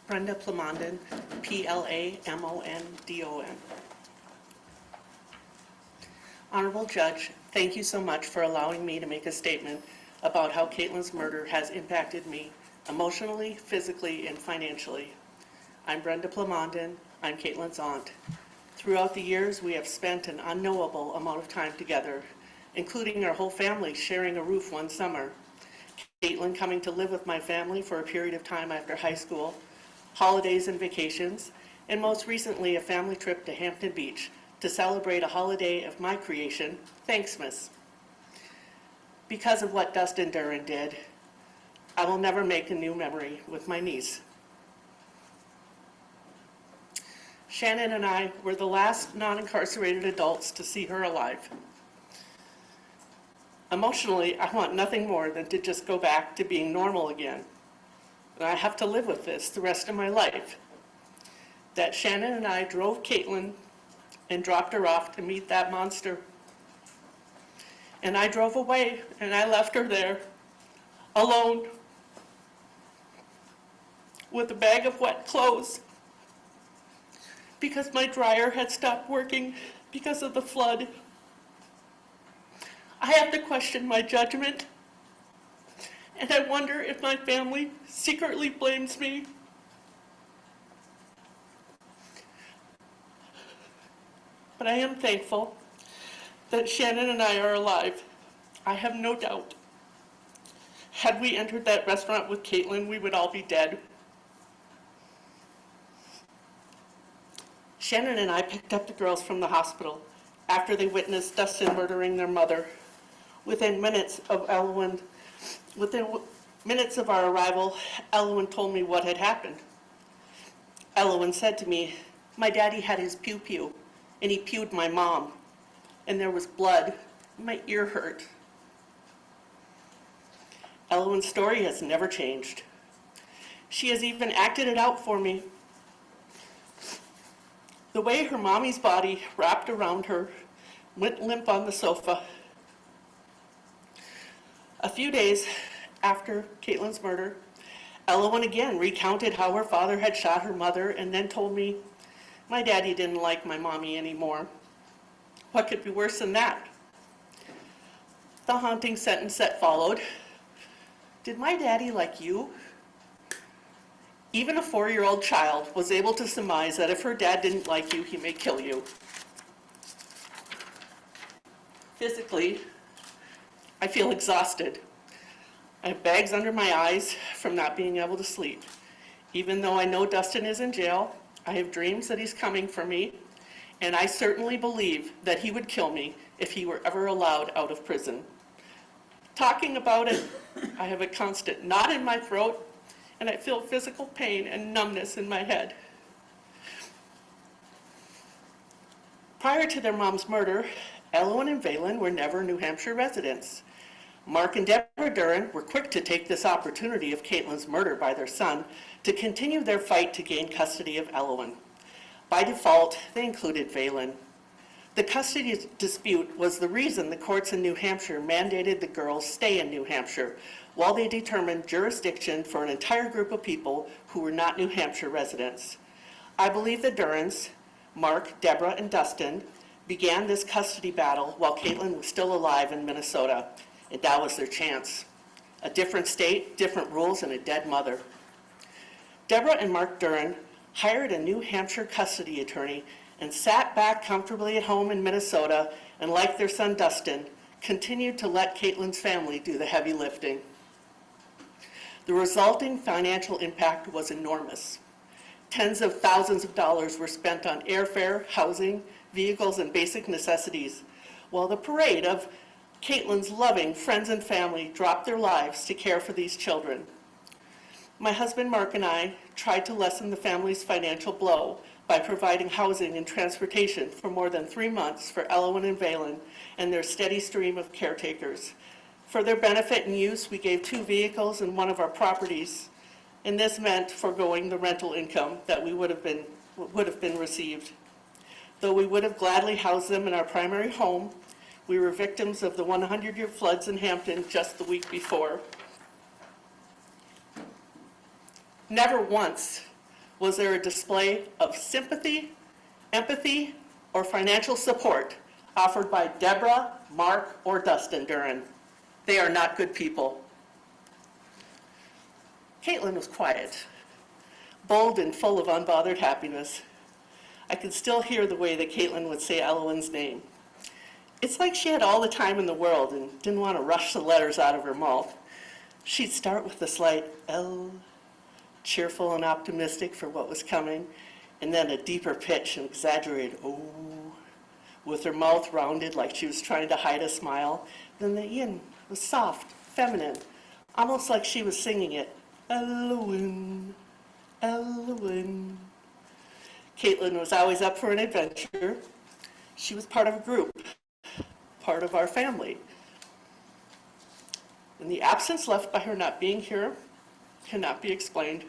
Brenda Plamondon, Plamondon. Honorable Judge, thank you so much for allowing me to make a statement about how Caitlyn's murder has impacted me emotionally, physically, and financially. I'm Brenda Plamondon. I'm Caitlyn's aunt. Throughout the years, we have spent an unknowable amount of time together, including our whole family sharing a roof one summer. Caitlyn coming to live with my family for a period of time after high school, holidays and vacations, and most recently a family trip to Hampton Beach to celebrate a holiday of my creation, Thanksmas. Because of what Dustin Duren did, I will never make a new memory with my niece. Shannon and I were the last non-incarcerated adults to see her alive. Emotionally, I want nothing more than to just go back to being normal again. And I have to live with this the rest of my life. That Shannon and I drove Caitlyn and dropped her off to meet that monster. And I drove away and I left her there, alone, with a bag of wet clothes, because my dryer had stopped working because of the flood. I have to question my judgment, and I wonder if my family secretly blames me. But I am thankful that Shannon and I are alive. I have no doubt. Had we entered that restaurant with Caitlyn, we would all be dead. Shannon and I picked up the girls from the hospital after they witnessed Dustin murdering their mother. Within minutes of our arrival, Elwyn told me what had happened. Elwyn said to me, "My daddy had his pew-pew, and he pewed my mom, and there was blood. My ear hurt." Elwyn's story has never changed. She has even acted it out for me. The way her mommy's body wrapped around her went limp on the sofa. A few days after Caitlyn's murder, Elwyn again recounted how her father had shot her mother and then told me, "My daddy didn't like my mommy anymore." What could be worse than that? The haunting sentence that followed, "Did my daddy like you?" Even a 4-year-old child was able to surmise that if her dad didn't like you, he may kill you. Physically, I feel exhausted. I have bags under my eyes from not being able to sleep. Even though I know Dustin is in jail, I have dreams that he's coming for me, and I certainly believe that he would kill me if he were ever allowed out of prison. Talking about it, I have a constant knot in my throat, and I feel physical pain and numbness in my head. Prior to their mom's murder, Elwyn and Valen were never New Hampshire residents. Mark and Deborah Duren were quick to take this opportunity of Caitlyn's murder by their son to continue their fight to gain custody of Elwyn. By default, they included Valen. The custody dispute was the reason the courts in New Hampshire mandated the girls stay in New Hampshire while they determined jurisdiction for an entire group of people who were not New Hampshire residents. I believe the Durens, Mark, Deborah, and Dustin, began this custody battle while Caitlyn was still alive in Minnesota, and that was their chance. A different state, different rules, and a dead mother. Deborah and Mark Duren hired a New Hampshire custody attorney and sat back comfortably at home in Minnesota and, like their son Dustin, continued to let Caitlyn's family do the heavy lifting. The resulting financial impact was enormous. Tens of thousands of dollars were spent on airfare, housing, vehicles, and basic necessities, while the parade of Caitlyn's loving friends and family dropped their lives to care for these children. My husband Mark and I tried to lessen the family's financial blow by providing housing and transportation for more than 3 months for Elwyn and Valen and their steady stream of caretakers. For their benefit and use, we gave 2 vehicles and one of our properties, and this meant foregoing the rental income that we would have been received. Though we would have gladly housed them in our primary home, we were victims of the 100-year floods in Hampton just the week before. Never once Was there a display of sympathy, empathy, or financial support offered by Deborah, Mark, or Dustin Duren? They are not good people. Caitlyn was quiet, bold and full of unbothered happiness. I could still hear the way that Caitlyn would say Elowen's name. It's like she had all the time in the world and didn't want to rush the letters out of her mouth. She'd start with a slight L, cheerful and optimistic for what was coming, and then a deeper pitch and exaggerated O, with her mouth rounded like she was trying to hide a smile. Then the yin was soft, feminine, almost like she was singing it. Elowen, Elowen. Caitlyn was always up for an adventure. She was part of a group, part of our family. And the absence left by her not being here cannot be explained.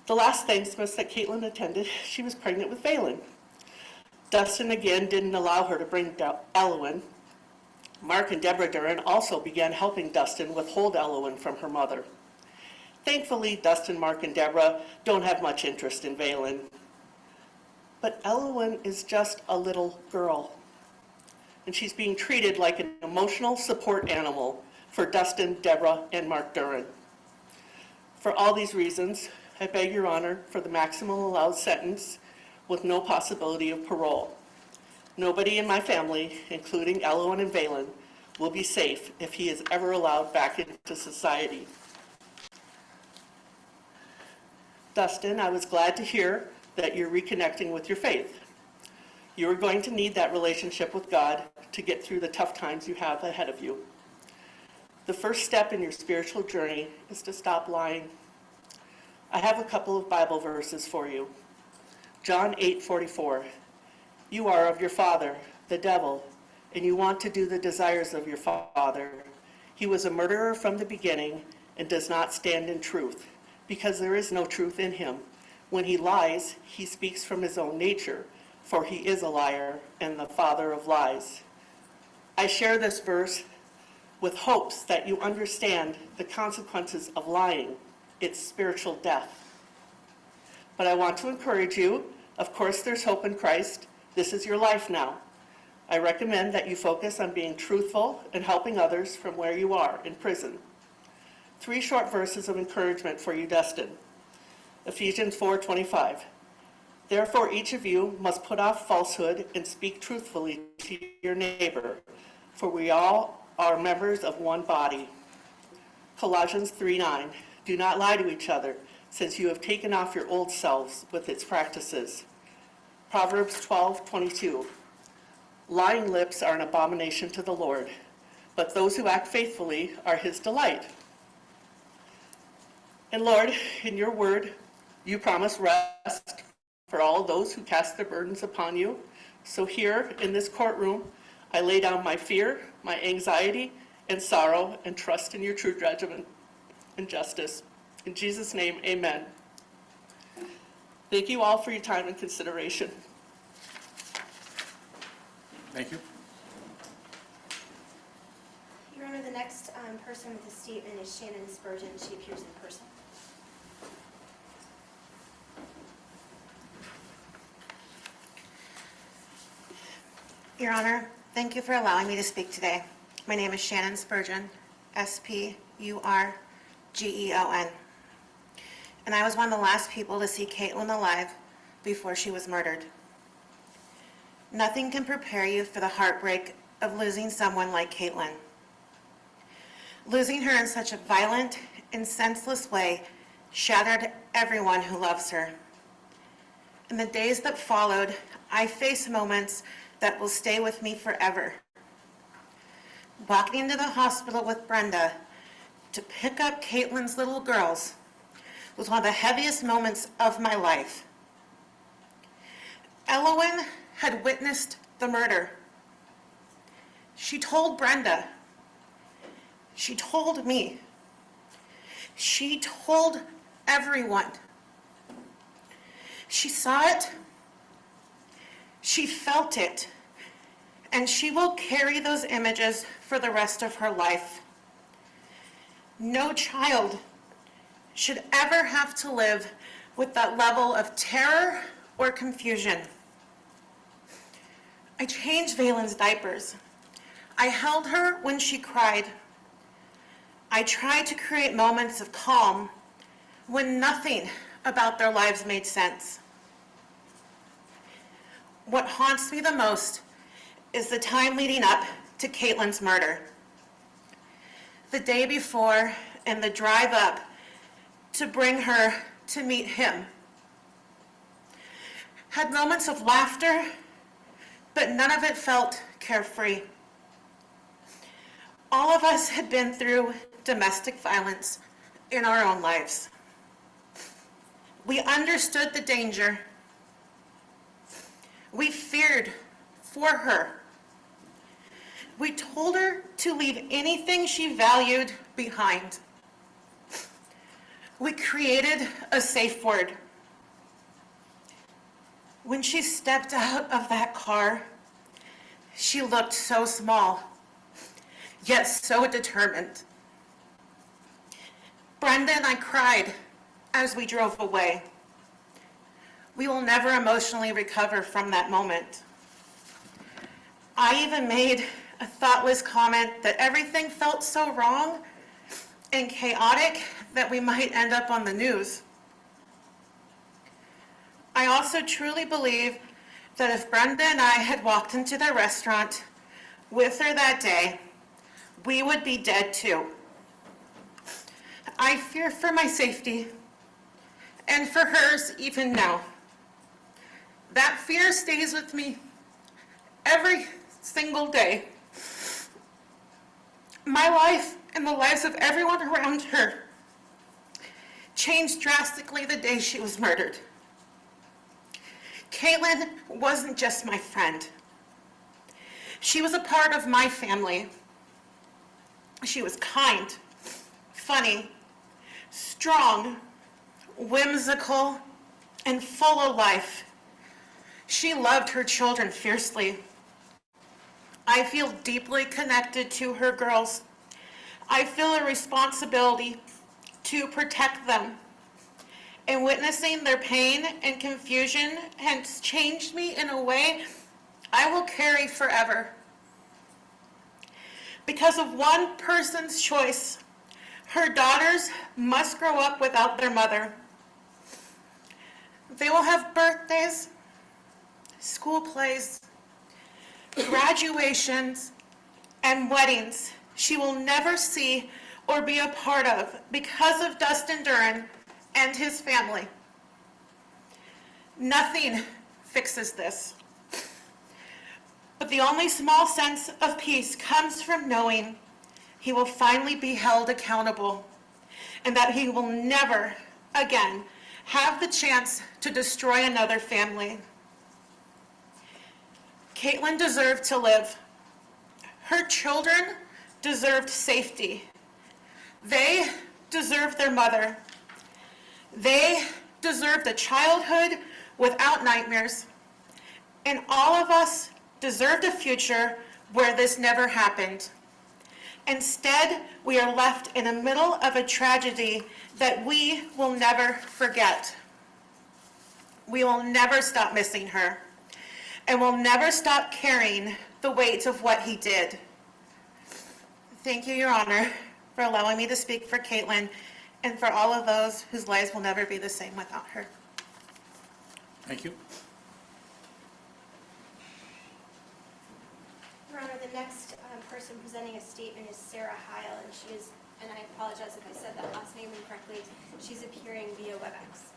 The last Thanksmas that Caitlyn attended, she was pregnant with Valen. Dustin again didn't allow her to bring Elowen. Mark and Deborah Duren also began helping Dustin withhold Elowen from her mother. Thankfully, Dustin, Mark, and Deborah don't have much interest in Valen. But Elowen is just a little girl, and she's being treated like an emotional support animal for Dustin, Deborah, and Mark Duren. For all these reasons, I beg your honor for the maximum allowed sentence with no possibility of parole. Nobody in my family, including Elowen and Valen, will be safe if he is ever allowed back into society. Dustin, I was glad to hear that you're reconnecting with your faith. You are going to need that relationship with God to get through the tough times you have ahead of you. The first step in your spiritual journey is to stop lying. I have a couple of Bible verses for you. John 8:44. You are of your father, the devil, and you want to do the desires of your father. He was a murderer from the beginning and does not stand in truth, because there is no truth in him. When he lies, he speaks from his own nature, for he is a liar and the father of lies. I share this verse with hopes that you understand the consequences of lying, its spiritual death. But I want to encourage you, of course there's hope in Christ. This is your life now. I recommend that you focus on being truthful and helping others from where you are in prison. 3 short verses of encouragement for you, Dustin. Ephesians 4:25. Therefore, each of you must put off falsehood and speak truthfully to your neighbor, for we all are members of one body. Colossians 3:9. Do not lie to each other, since you have taken off your old selves with its practices. Proverbs 12:22. Lying lips are an abomination to the Lord, but those who act faithfully are his delight. And Lord, in your word, you promise rest for all those who cast their burdens upon you. So here in this courtroom, I lay down my fear, my anxiety, and sorrow, and trust in your true judgment and justice. In Jesus' name, amen. Thank you all for your time and consideration. Thank you. Your Honor, the next person with a statement is Shannon Spurgeon. She appears in person. Your Honor, thank you for allowing me to speak today. My name is Shannon Spurgeon, Spurgeon, and I was one of the last people to see Caitlyn alive before she was murdered. Nothing can prepare you for the heartbreak of losing someone like Caitlyn. Losing her in such a violent and senseless way shattered everyone who loves her. In the days that followed, I faced moments that will stay with me forever. Walking into the hospital with Brenda to pick up Caitlyn's little girls was one of the heaviest moments of my life. Elowen had witnessed the murder. She told Brenda. She told me. She told everyone. She saw it. She felt it. And she will carry those images for the rest of her life. No child should ever have to live with that level of terror or confusion. I changed Valen's diapers. I held her when she cried. I tried to create moments of calm when nothing about their lives made sense. What haunts me the most is the time leading up to Caitlyn's murder. The day before and the drive up to bring her to meet him. Had moments of laughter, but none of it felt carefree. All of us had been through domestic violence in our own lives. We understood the danger. We feared for her. We told her to leave anything she valued behind. We created a safe word. When she stepped out of that car, she looked so small, yet so determined. Brenda and I cried as we drove away. We will never emotionally recover from that moment. I even made a thoughtless comment that everything felt so wrong and chaotic that we might end up on the news. I also truly believe that if Brenda and I had walked into the restaurant with her that day, we would be dead too. I fear for my safety and for hers even now. That fear stays with me every single day. My life and the lives of everyone around her changed drastically the day she was murdered. Caitlyn wasn't just my friend. She was a part of my family. She was kind, funny, strong, whimsical, and full of life. She loved her children fiercely. I feel deeply connected to her girls. I feel a responsibility to protect them. And witnessing their pain and confusion has changed me in a way I will carry forever. Because of one person's choice, her daughters must grow up without their mother. They will have birthdays, school plays, graduations, and weddings she will never see or be a part of because of Dustin Duren and his family. Nothing fixes this. But the only small sense of peace comes from knowing he will finally be held accountable and that he will never again have the chance to destroy another family. Caitlyn deserved to live. Her children deserved safety. They deserved their mother. They deserved a childhood without nightmares. And all of us deserved a future where this never happened. Instead, we are left in the middle of a tragedy that we will never forget. We will never stop missing her, and we'll never stop carrying the weight of what he did. Thank you, Your Honor, for allowing me to speak for Caitlyn and for all of those whose lives will never be the same without her. Thank you. Your Honor, the next person presenting a statement is Sarah Heil, and she is, and I apologize if I said that last name incorrectly, she's appearing via WebEx.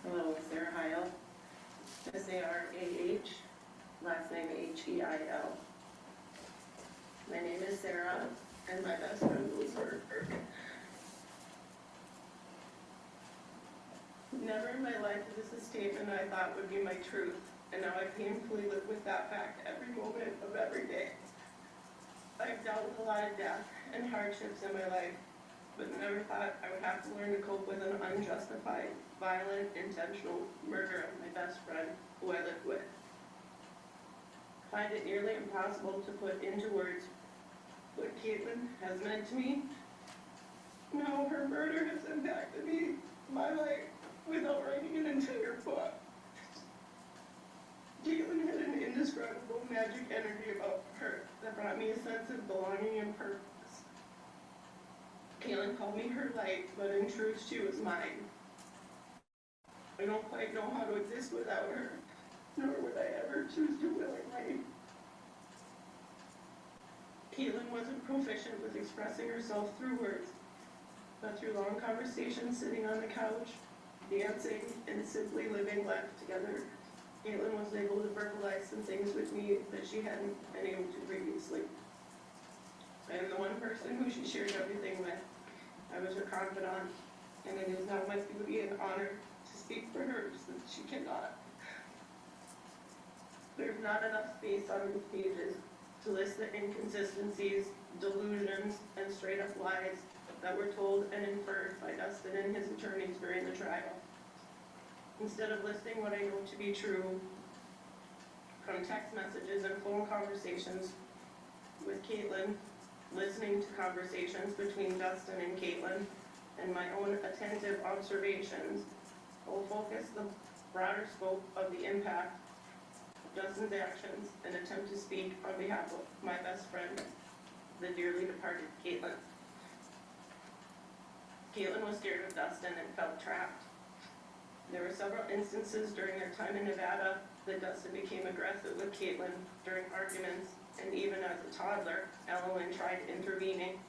Hello, Sarah Heil, S-A-R-A-H, last name H-E-I-L. My name is Sarah, and my best friend was murdered. Never in my life is this a statement I thought would be my truth, and now I painfully live with that fact every moment of every day. I've dealt with a lot of death and hardships in my life, but never thought I would have to learn to cope with an unjustified, violent, intentional murder of my best friend, who I lived with. I find it nearly impossible to put into words what Caitlyn has meant to me, and how her murder has impacted me, my life, without writing an entire book. Caitlyn had an indescribable magic energy about her that brought me a sense of belonging and purpose. Caitlyn called me her light, but in truth she was mine. I don't quite know how to exist without her, nor would I ever choose to willingly. Caitlyn wasn't proficient with expressing herself through words, but through long conversations sitting on the couch, dancing, and simply living life together, Caitlyn was able to verbalize some things with me that she hadn't been able to previously. I am the one person who she shared everything with. I was her confidant, and it is now my duty and honor to speak for her since she cannot. There's not enough space on these pages to list the inconsistencies, delusions, and straight-up lies that were told and inferred by Dustin and his attorneys during the trial. Instead of listing what I know to be true from text messages and phone conversations with Caitlyn, listening to conversations between Dustin and Caitlyn, and my own attentive observations, I will focus the broader scope of the impact of Dustin's actions and attempt to speak on behalf of my best friend, the dearly departed Caitlyn. Caitlyn was scared of Dustin and felt trapped. There were several instances during their time in Nevada that Dustin became aggressive with Caitlyn during arguments, and even as a toddler, Ellen tried intervening.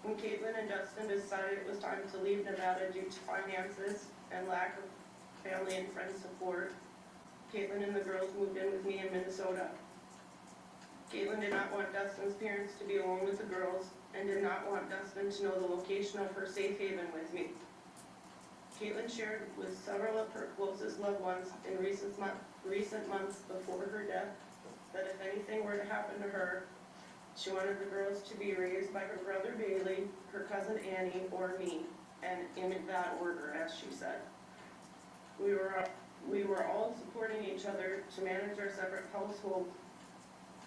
When Caitlyn and Dustin decided it was time to leave Nevada due to finances and lack of family and friend support, Caitlyn and the girls moved in with me in Minnesota. Caitlyn did not want Dustin's parents to be alone with the girls and did not want Dustin to know the location of her safe haven with me. Caitlyn shared with several of her closest loved ones in recent months before her death that if anything were to happen to her, she wanted the girls to be raised by her brother Bailey, her cousin Annie, or me, and in that order, as she said. We were all supporting each other to manage our separate households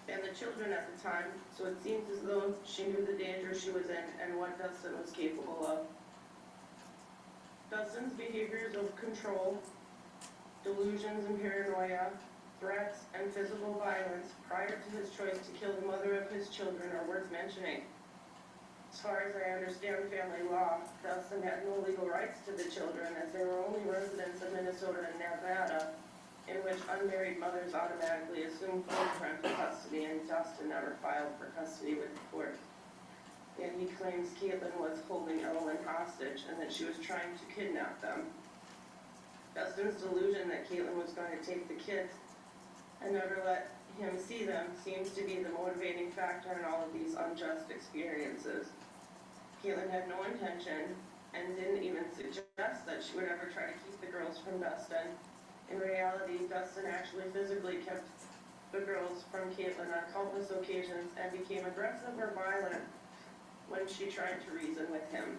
and the children at the time, so it seems as though she knew the danger she was in and what Dustin was capable of. Dustin's behaviors of control, delusions and paranoia, threats, and physical violence prior to his choice to kill the mother of his children are worth mentioning. As far as I understand family law, Dustin had no legal rights to the children as they were only residents of Minnesota and Nevada, in which unmarried mothers automatically assume full parental custody, and Dustin never filed for custody with the court. And he claims Caitlyn was holding Ellen hostage and that she was trying to kidnap them. Dustin's delusion that Caitlyn was going to take the kids and never let him see them seems to be the motivating factor in all of these unjust experiences. Caitlyn had no intention and didn't even suggest that she would ever try to keep the girls from Dustin. In reality, Dustin actually physically kept the girls from Caitlyn on countless occasions and became aggressive or violent when she tried to reason with him.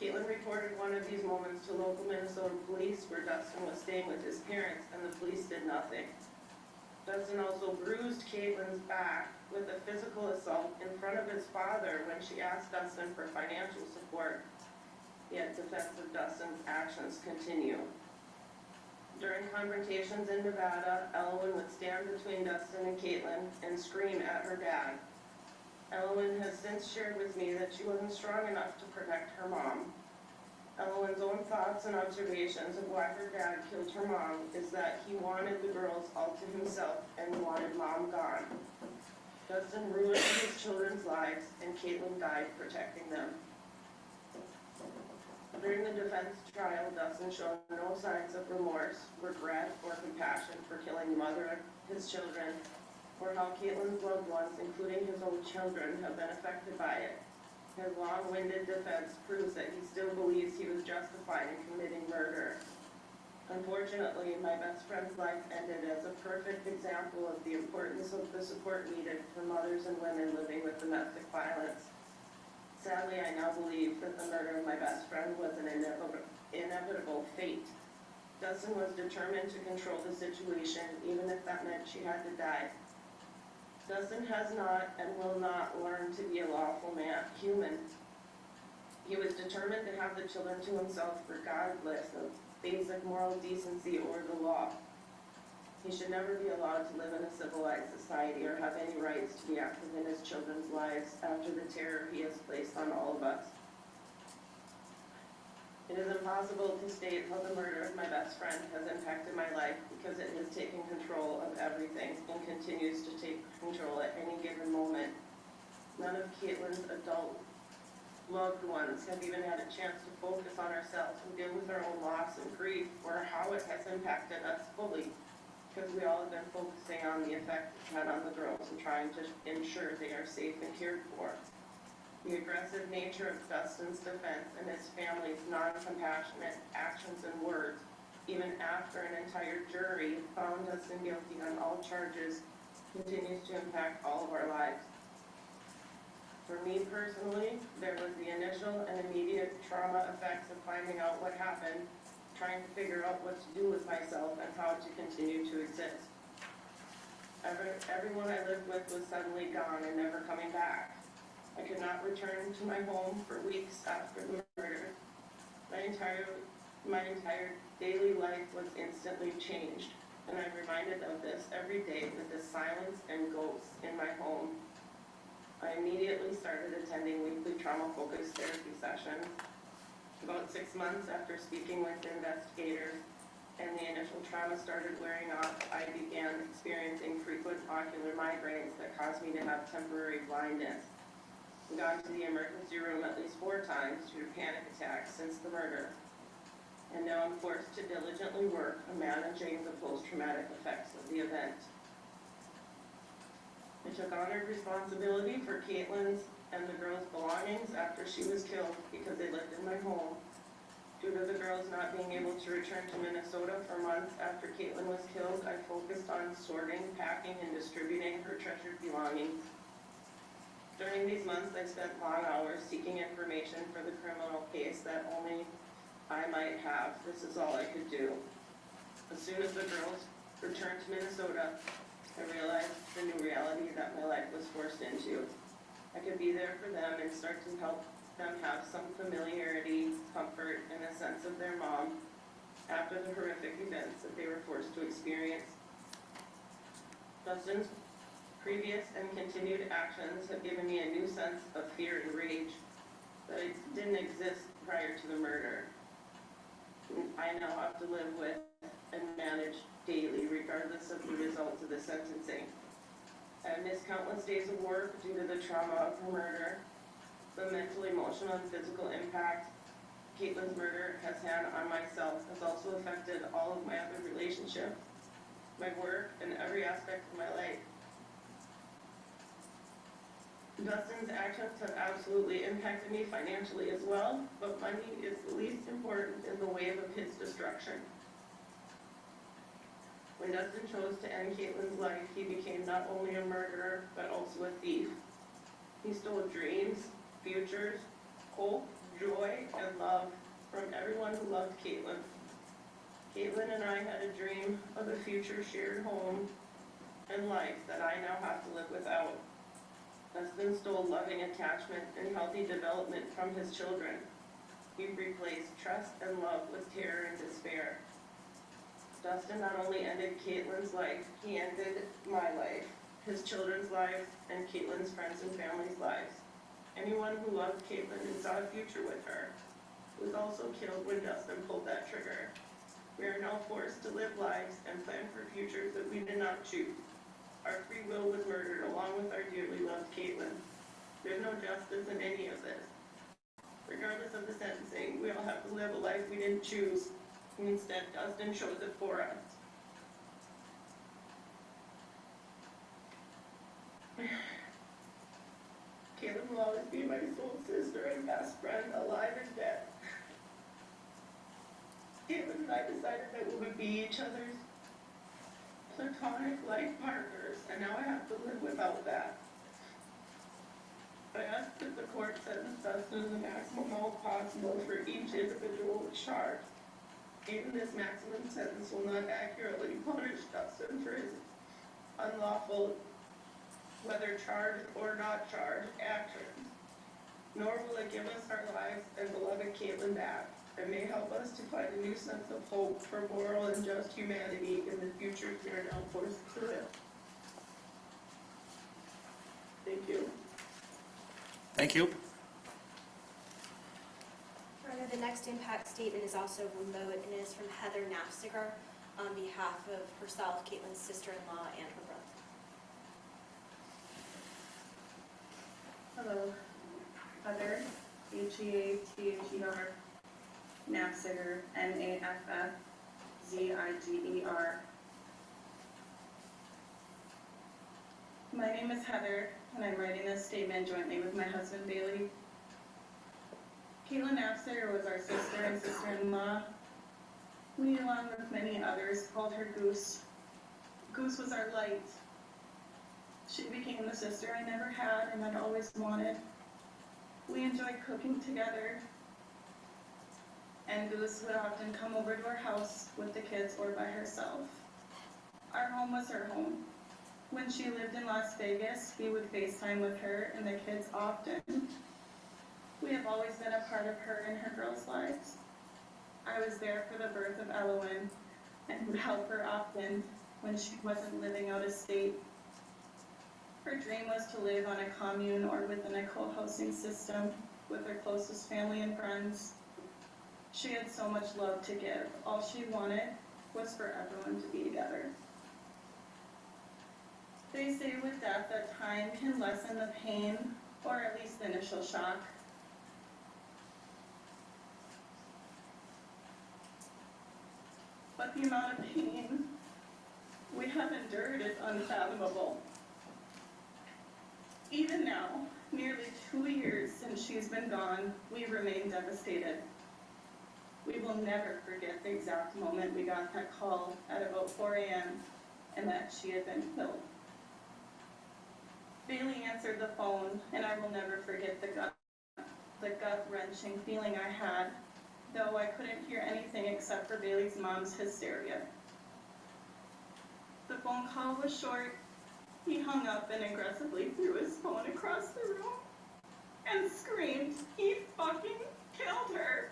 Caitlyn reported one of these moments to local Minnesota police where Dustin was staying with his parents and the police did nothing. Dustin also bruised Caitlyn's back with a physical assault in front of his father when she asked Dustin for financial support, yet defense of Dustin's actions continue. During confrontations in Nevada, Ellen would stand between Dustin and Caitlyn and scream at her dad. Ellen has since shared with me that she wasn't strong enough to protect her mom. Ellen's own thoughts and observations of why her dad killed her mom is that he wanted the girls all to himself and wanted mom gone. Dustin ruined his children's lives and Caitlyn died protecting them. During the defense trial, Dustin showed no signs of remorse, regret, or compassion for killing the mother of his children, or how Caitlyn's loved ones, including his own children, have been affected by it. His long-winded defense proves that he still believes he was justified in committing murder. Unfortunately, my best friend's life ended as a perfect example of the importance of the support needed for mothers and women living with domestic violence. Sadly, I now believe that the murder of my best friend was an inevitable fate. Dustin was determined to control the situation, even if that meant she had to die. Dustin has not and will not learn to be a lawful human. He was determined to have the children to himself regardless of basic moral decency or the law. He should never be allowed to live in a civilized society or have any rights to be active in his children's lives after the terror he has placed on all of us. It is impossible to state how the murder of my best friend has impacted my life because it has taken control of everything and continues to take control at any given moment. None of Caitlyn's adult loved ones have even had a chance to focus on ourselves and deal with our own loss and grief or how it has impacted us fully, because we all have been focusing on the effect it's had on the girls and trying to ensure they are safe and cared for. The aggressive nature of Dustin's defense and his family's non-compassionate actions and words, even after an entire jury found Dustin guilty on all charges, continues to impact all of our lives. For me personally, there was the initial and immediate trauma effects of finding out what happened, trying to figure out what to do with myself and how to continue to exist. Everyone I lived with was suddenly gone and never coming back. I could not return to my home for weeks after the murder. My entire daily life was instantly changed, and I'm reminded of this every day with the silence and ghosts in my home. I immediately started attending weekly trauma-focused therapy sessions. About 6 months after speaking with investigators and the initial trauma started wearing off, I began experiencing frequent ocular migraines that caused me to have temporary blindness. I've gone to the emergency room at least 4 times due to panic attacks since the murder, and now I'm forced to diligently work on managing the post-traumatic effects of the event. I took honored responsibility for Caitlyn's and the girls' belongings after she was killed because they lived in my home. Due to the girls not being able to return to Minnesota for months after Caitlyn was killed, I focused on sorting, packing, and distributing her treasured belongings. During these months, I spent long hours seeking information for the criminal case that only I might have. This is all I could do. As soon as the girls returned to Minnesota, I realized the new reality that my life was forced into. I could be there for them and start to help them have some familiarity, comfort, and a sense of their mom after the horrific events that they were forced to experience. Dustin's previous and continued actions have given me a new sense of fear and rage that didn't exist prior to the murder. I now have to live with and manage daily, regardless of the results of the sentencing. I have missed countless days of work due to the trauma of her murder. The mental, emotional, and physical impact Caitlyn's murder has had on myself has also affected all of my other relationships, my work, and every aspect of my life. Dustin's actions have absolutely impacted me financially as well, but money is the least important in the wave of his destruction. When Dustin chose to end Caitlyn's life, he became not only a murderer, but also a thief. He stole dreams, futures, hope, joy, and love from everyone who loved Caitlyn. Caitlyn and I had a dream of a future shared home and life that I now have to live without. Dustin stole loving attachment and healthy development from his children. He replaced trust and love with terror and despair. Dustin not only ended Caitlyn's life, he ended my life, his children's lives, and Caitlyn's friends and family's lives. Anyone who loved Caitlyn and saw a future with her was also killed when Dustin pulled that trigger. We are now forced to live lives and plan for futures that we did not choose. Our free will was murdered along with our dearly loved Caitlyn. There's no justice in any of this. Regardless of the sentencing, we all have to live a life we didn't choose. And instead, Dustin chose it for us. Caitlyn will always be my soul sister and best friend, alive and dead. Caitlyn and I decided that we would be each other's platonic life partners, and now I have to live without that. I ask that the court sentence Dustin to the maximum amount possible for each individual charged. Even this maximum sentence will not accurately punish Dustin for his unlawful whether charged or not charged, actions. Nor will it give us our lives and beloved Caitlyn back. It may help us to find a new sense of hope for moral and just humanity in the future we are now forced to live. Thank you. Thank you. Further, the next impact statement is also remote and is from Heather Naffziger on behalf of herself, Caitlyn's sister-in-law, and her brother. Hello, Heather, Heather, Naffziger, Naffziger. My name is Heather, and I'm writing this statement jointly with my husband Bailey. Caitlyn Naffziger was our sister and sister-in-law. We, along with many others, called her Goose. Goose was our light. She became the sister I never had and I'd always wanted. We enjoyed cooking together, and Goose would often come over to our house with the kids or by herself. Our home was her home. When she lived in Las Vegas, we would FaceTime with her and the kids often. We have always been a part of her and her girls' lives. I was there for the birth of Elowen and would help her often when she wasn't living out of state. Her dream was to live on a commune or within a co-housing system with her closest family and friends. She had so much love to give. All she wanted was for everyone to be together. They say with death that time can lessen the pain, or at least the initial shock. But the amount of pain we have endured is unfathomable. Even now, nearly 2 years since she's been gone, we remain devastated. We will never forget the exact moment we got that call at about 4 a.m. and that she had been killed. Bailey answered the phone, and I will never forget the gut-wrenching feeling I had, though I couldn't hear anything except for Bailey's mom's hysteria. The phone call was short. He hung up and aggressively threw his phone across the room and screamed, "He fucking killed her!"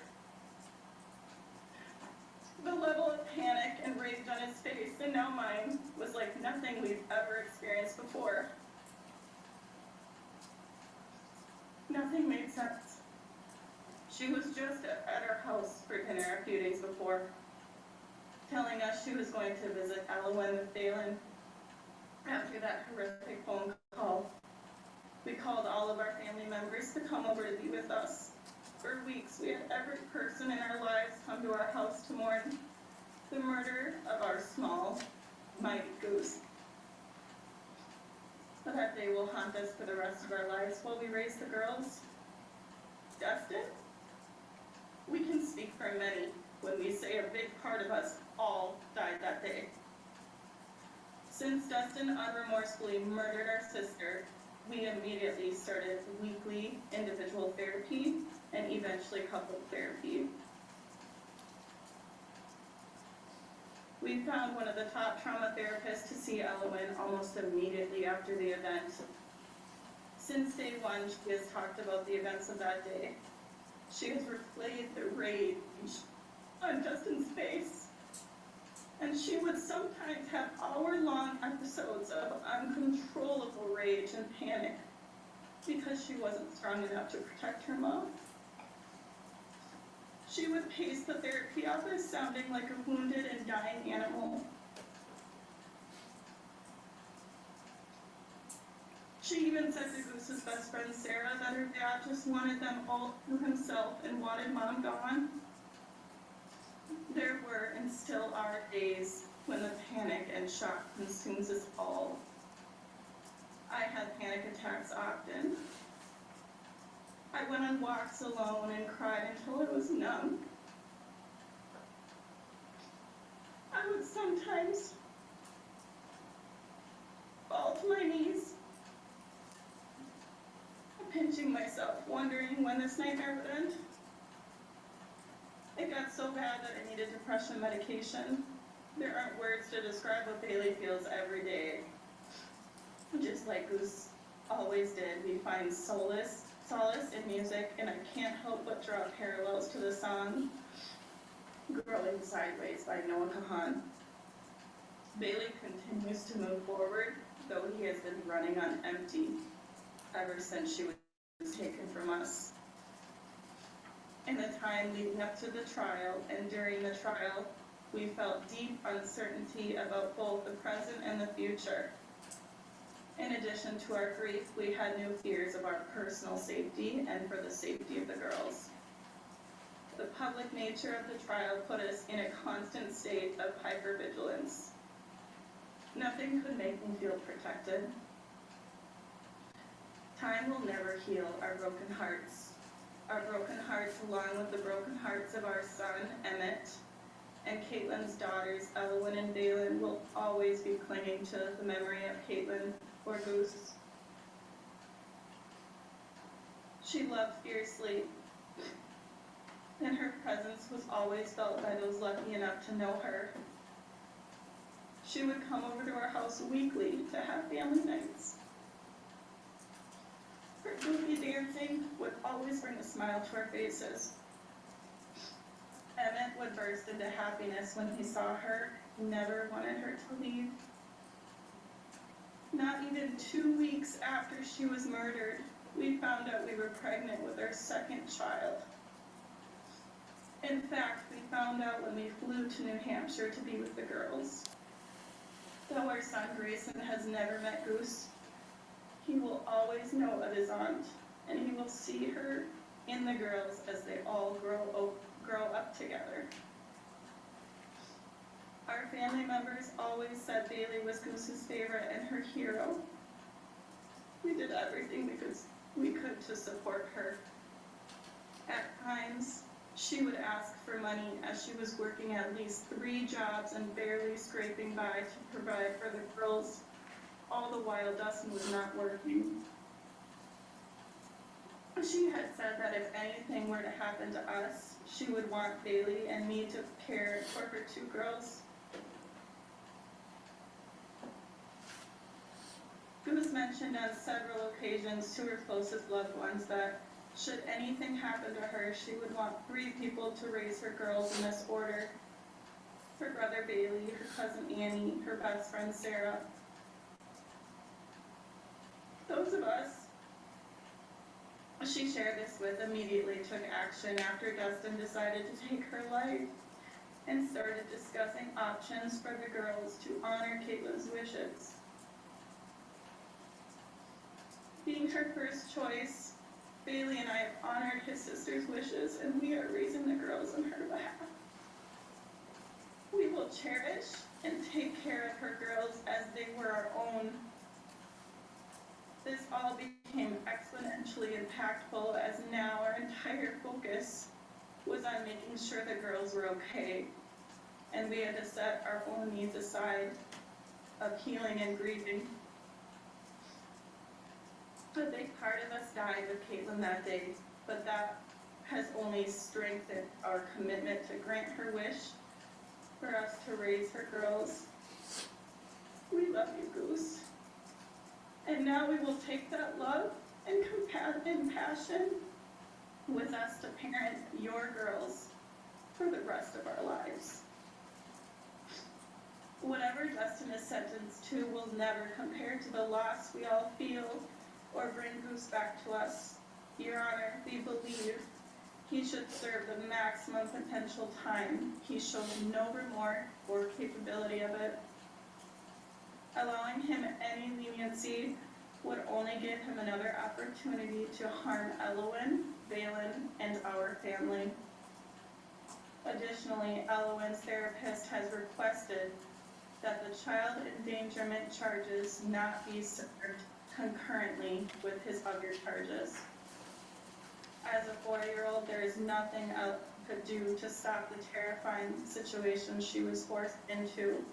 The level of panic and rage on his face, and now mine, was like nothing we've ever experienced before. Nothing made sense. She was just at our house for dinner a few days before, telling us she was going to visit Elowen with Dalen. After that horrific phone call, we called all of our family members to come over to be with us. For weeks, we had every person in our lives come to our house to mourn the murder of our small, mighty Goose. That day will haunt us for the rest of our lives while we raise the girls. Dustin? We can speak for many when we say a big part of us all died that day. Since Dustin unremorsefully murdered our sister, we immediately started weekly individual therapy and eventually coupled therapy. We found one of the top trauma therapists to see Elowen almost immediately after the event. Since day one, she has talked about the events of that day. She has replayed the rage on Dustin's face. And she would sometimes have hour-long episodes of uncontrollable rage and panic because she wasn't strong enough to protect her mom. She would pace the therapy office sounding like a wounded and dying animal. She even said to Goose's best friend Sarah that her dad just wanted them all to himself and wanted mom gone. There were and still are days when the panic and shock consumes us all. I had panic attacks often. I went on walks alone and cried until I was numb. I would sometimes fall to my knees, pinching myself, wondering when this nightmare would end. It got so bad that I needed depression medication. There aren't words to describe what Bailey feels every day. Just like Goose always did, we find solace in music, and I can't help but draw parallels to the song Growing Sideways by Noah Kahan. Bailey continues to move forward, though he has been running on empty ever since she was taken from us. In the time leading up to the trial and during the trial, we felt deep uncertainty about both the present and the future. In addition to our grief, we had new fears of our personal safety and for the safety of the girls. The public nature of the trial put us in a constant state of hypervigilance. Nothing could make me feel protected. Time will never heal our broken hearts. Our broken hearts, along with the broken hearts of our son, Emmett, and Caitlyn's daughters, Elwyn and Valen, will always be clinging to the memory of Caitlyn or Goose. She loved fiercely, and her presence was always felt by those lucky enough to know her. She would come over to our house weekly to have family nights. Her goofy dancing would always bring a smile to our faces. Emmett would burst into happiness when he saw her. He never wanted her to leave. Not even 2 weeks after she was murdered, we found out we were pregnant with our second child. In fact, we found out when we flew to New Hampshire to be with the girls. Though our son Grayson has never met Goose, he will always know of his aunt, and he will see her in the girls as they all grow up together. Our family members always said Bailey was Goose's favorite and her hero. We did everything we could to support her. At times, she would ask for money as she was working at least 3 jobs and barely scraping by to provide for the girls, all the while Dustin was not working. She had said that if anything were to happen to us, she would want Bailey and me to care for her 2 girls. Goose mentioned on several occasions to her closest loved ones that should anything happen to her, she would want 3 people to raise her girls in this order: her brother Bailey, her cousin Annie, her best friend Sarah. Those of us she shared this with immediately took action after Dustin decided to take her life and started discussing options for the girls to honor Caitlyn's wishes. Being her first choice, Bailey and I have honored his sister's wishes, and we are raising the girls on her behalf. We will cherish and take care of her girls as they were our own. This all became exponentially impactful as now our entire focus was on making sure the girls were okay, and we had to set our own needs aside of healing and grieving. A big part of us died with Caitlyn that day, but that has only strengthened our commitment to grant her wish for us to raise her girls. We love you, Goose. And now we will take that love and passion with us to parent your girls for the rest of our lives. Whatever Dustin is sentenced to will never compare to the loss we all feel or bring Goose back to us. Your Honor, we believe he should serve the maximum potential time. He showed no remorse or capability of it. Allowing him any leniency would only give him another opportunity to harm Elwyn, Valen, and our family. Additionally, Elwyn's therapist has requested that the child endangerment charges not be served concurrently with his other charges. As a 4-year-old, there is nothing I could do to stop the terrifying situation she was forced into.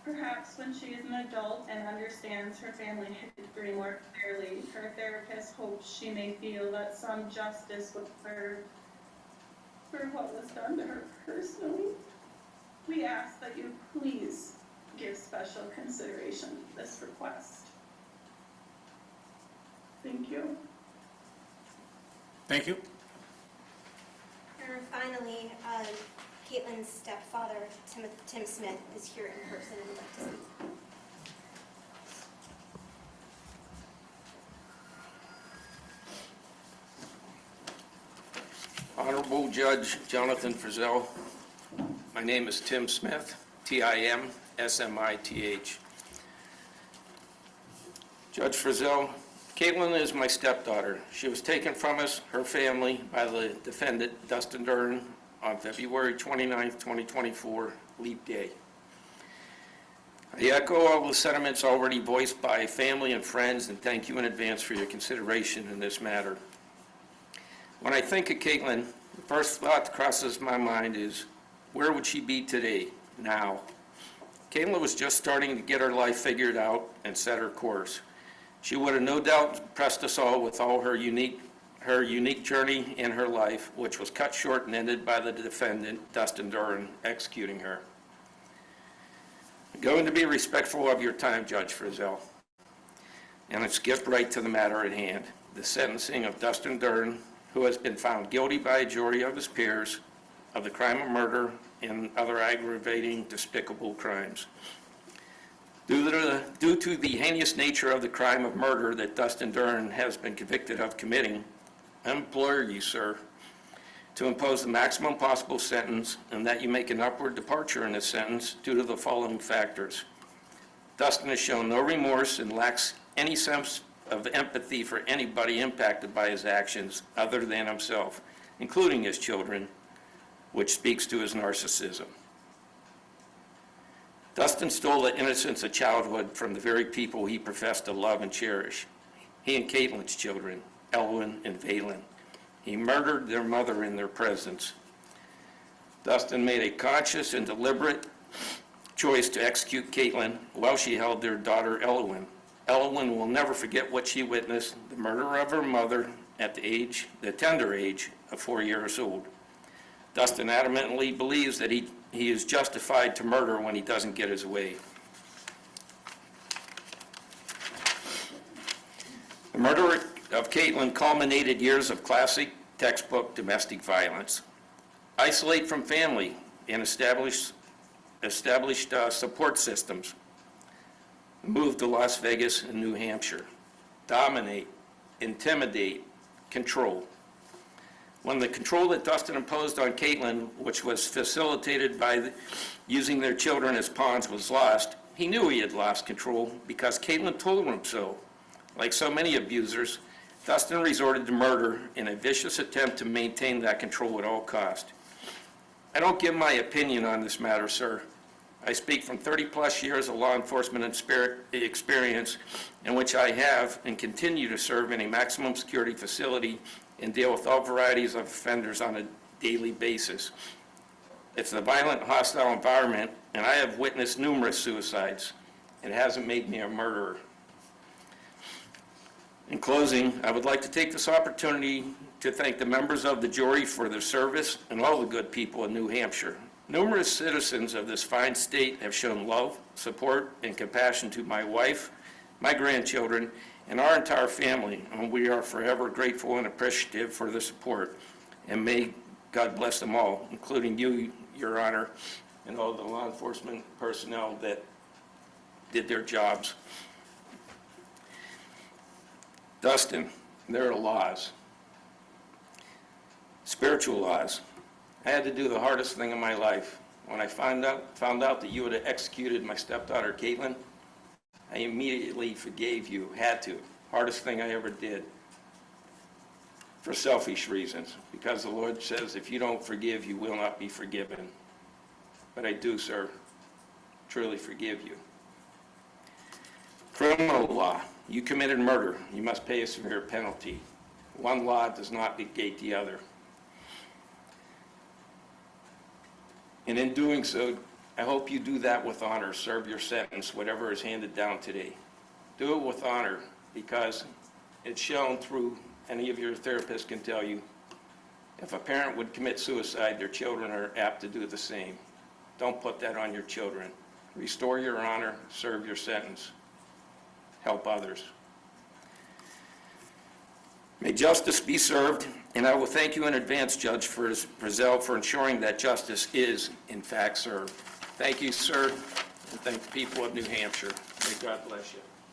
Perhaps when she is an adult and understands her family history more clearly, her therapist hopes she may feel that some justice was served for what was done to her personally. We ask that you please give special consideration to this request. Thank you. Thank you. And finally, Caitlyn's stepfather, Tim Smith, is here in person and would like to speak. Honorable Judge Jonathan Frizzell, my name is Tim Smith, Timsmith. Judge Frizzell, Caitlyn is my stepdaughter. She was taken from us, her family, by the defendant, Dustin Duren, on February 29th, 2024, Leap Day. I echo all the sentiments already voiced by family and friends, and thank you in advance for your consideration in this matter. When I think of Caitlyn, the first thought that crosses my mind is, where would she be today, now? Caitlyn was just starting to get her life figured out and set her course. She would have no doubt impressed us all with all her unique journey in her life, which was cut short and ended by the defendant, Dustin Duren, executing her. I'm going to be respectful of your time, Judge Frizzell, and let's get right to the matter at hand, the sentencing of Dustin Duren, who has been found guilty by a jury of his peers of the crime of murder and other aggravating, despicable crimes. Due to the heinous nature of the crime of murder that Dustin Duren has been convicted of committing, I implore you, sir, to impose the maximum possible sentence and that you make an upward departure in this sentence due to the following factors. Dustin has shown no remorse and lacks any sense of empathy for anybody impacted by his actions other than himself, including his children, which speaks to his narcissism. Dustin stole the innocence of childhood from the very people he professed to love and cherish. He and Caitlyn's children, Elwyn and Valen. He murdered their mother in their presence. Dustin made a conscious and deliberate choice to execute Caitlyn while she held their daughter, Elwyn. Elwyn will never forget what she witnessed, the murder of her mother at the tender age of 4 years old. Dustin adamantly believes that he is justified to murder when he doesn't get his way. The murder of Caitlyn culminated years of classic textbook domestic violence. Isolate from family and established support systems. Move to Las Vegas and New Hampshire. Dominate, intimidate, control. When the control that Dustin imposed on Caitlyn, which was facilitated by using their children as pawns, was lost, he knew he had lost control because Caitlyn told him so. Like so many abusers, Dustin resorted to murder in a vicious attempt to maintain that control at all cost. I don't give my opinion on this matter, sir. I speak from 30-plus years of law enforcement experience in which I have and continue to serve in a maximum security facility and deal with all varieties of offenders on a daily basis. It's a violent, hostile environment, and I have witnessed numerous suicides. It hasn't made me a murderer. In closing, I would like to take this opportunity to thank the members of the jury for their service and all the good people in New Hampshire. Numerous citizens of this fine state have shown love, support, and compassion to my wife, my grandchildren, and our entire family, and we are forever grateful and appreciative for the support. And may God bless them all, including you, Your Honor, and all the law enforcement personnel that did their jobs. Dustin, there are laws, spiritual laws. I had to do the hardest thing in my life. When I found out that you had executed my stepdaughter, Caitlyn, I immediately forgave you, had to. Hardest thing I ever did. For selfish reasons, because the Lord says if you don't forgive, you will not be forgiven. But I do, sir, truly forgive you. Criminal law. You committed murder. You must pay a severe penalty. One law does not negate the other. And in doing so, I hope you do that with honor. Serve your sentence, whatever is handed down today. Do it with honor, because it's shown through, any of your therapists can tell you, if a parent would commit suicide, their children are apt to do the same. Don't put that on your children. restore your honor, serve your sentence, help others. May justice be served, and I will thank you in advance, Judge Frizzell, for ensuring that justice is, in fact, served. Thank you, sir, and thank the people of New Hampshire. May God bless you.